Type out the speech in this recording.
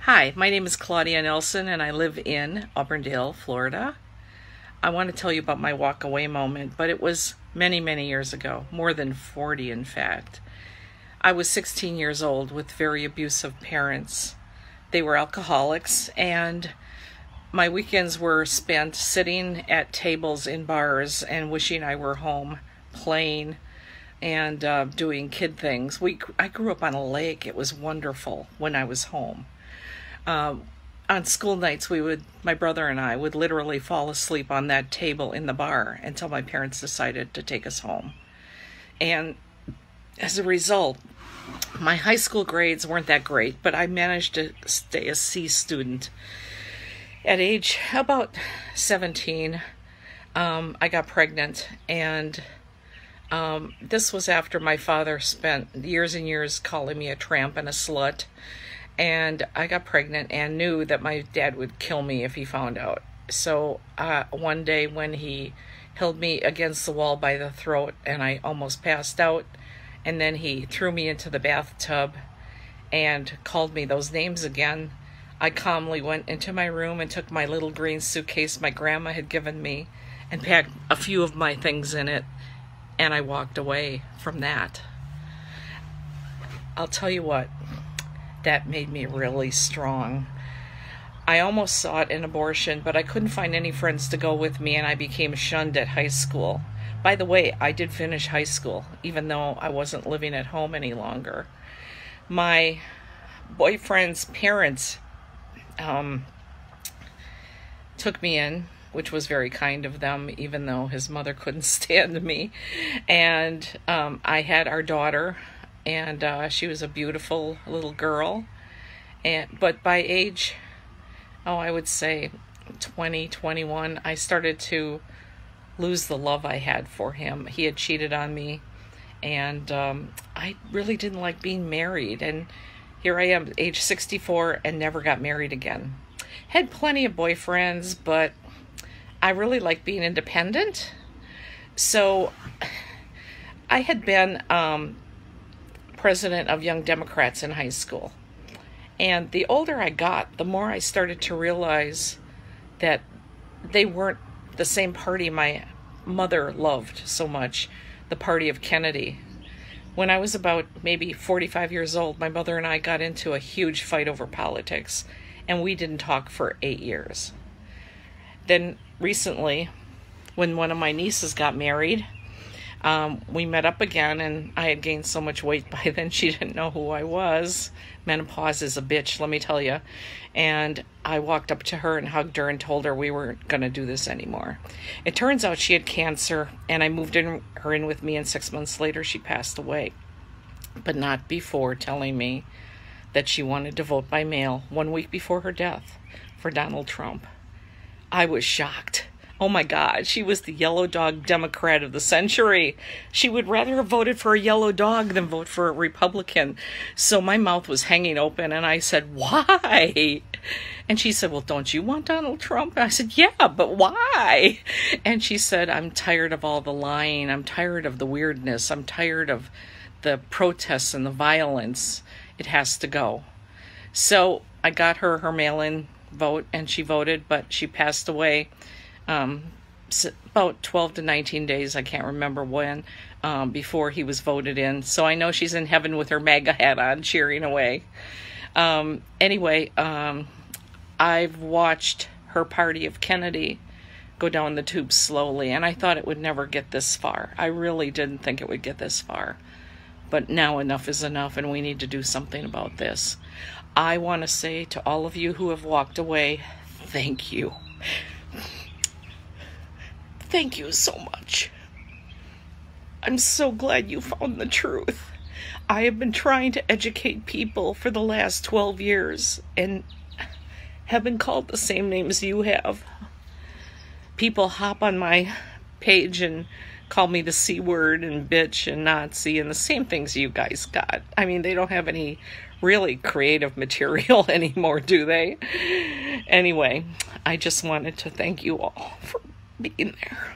Hi, my name is Claudia Nelson and I live in Auburndale, Florida. I want to tell you about my walk-away moment, but it was many, many years ago, more than 40 in fact. I was 16 years old with very abusive parents. They were alcoholics, and my weekends were spent sitting at tables in bars and wishing I were home, playing and doing kid things. I grew up on a lake. It was wonderful when I was home. On school nights, my brother and I would literally fall asleep on that table in the bar until my parents decided to take us home. And as a result, my high school grades weren't that great, but I managed to stay a C student. At age about 17, I got pregnant, and this was after my father spent years and years calling me a tramp and a slut. And I got pregnant and knew that my dad would kill me if he found out. So one day when he held me against the wall by the throat and I almost passed out, and then he threw me into the bathtub and called me those names again, I calmly went into my room and took my little green suitcase my grandma had given me and packed a few of my things in it, and I walked away from that. I'll tell you what, that made me really strong. I almost sought an abortion, but I couldn't find any friends to go with me, and I became shunned at high school. By the way, I did finish high school, even though I wasn't living at home any longer. My boyfriend's parents took me in, which was very kind of them, even though his mother couldn't stand me. And I had our daughter, and she was a beautiful little girl. But by age, I would say 20, 21, I started to lose the love I had for him. He had cheated on me, and I really didn't like being married. And here I am, age 64, and never got married again. Had plenty of boyfriends, but I really liked being independent. So I had been president of Young Democrats in high school. And the older I got, the more I started to realize that they weren't the same party my mother loved so much, the party of Kennedy. When I was about maybe 45 years old, my mother and I got into a huge fight over politics, and we didn't talk for 8 years. Then recently, when one of my nieces got married, we met up again, and I had gained so much weight by then she didn't know who I was. Menopause is a bitch, let me tell you. And I walked up to her and hugged her and told her we weren't going to do this anymore. It turns out she had cancer, and I moved her in with me, and 6 months later she passed away. But not before telling me that she wanted to vote by mail 1 week before her death for Donald Trump. I was shocked. Oh my God, she was the yellow dog Democrat of the century. She would rather have voted for a yellow dog than vote for a Republican. So my mouth was hanging open, and I said, why? And she said, well, don't you want Donald Trump? And I said, yeah, but why? And she said, I'm tired of all the lying. I'm tired of the weirdness. I'm tired of the protests and the violence. It has to go. So I got her mail-in vote, and she voted, but she passed away about 12 to 19 days, I can't remember when, before he was voted in. So I know she's in heaven with her MAGA hat on, cheering away. Anyway, I've watched her party of Kennedy go down the tubes slowly, and I thought it would never get this far. I really didn't think it would get this far. But now enough is enough, and we need to do something about this. I want to say to all of you who have walked away, thank you. Thank you so much. I'm so glad you found the truth. I have been trying to educate people for the last 12 years and have been called the same names you have. People hop on my page and call me the C word and bitch and Nazi and the same things you guys got. I mean, they don't have any really creative material anymore, do they? Anyway, I just wanted to thank you all for being there.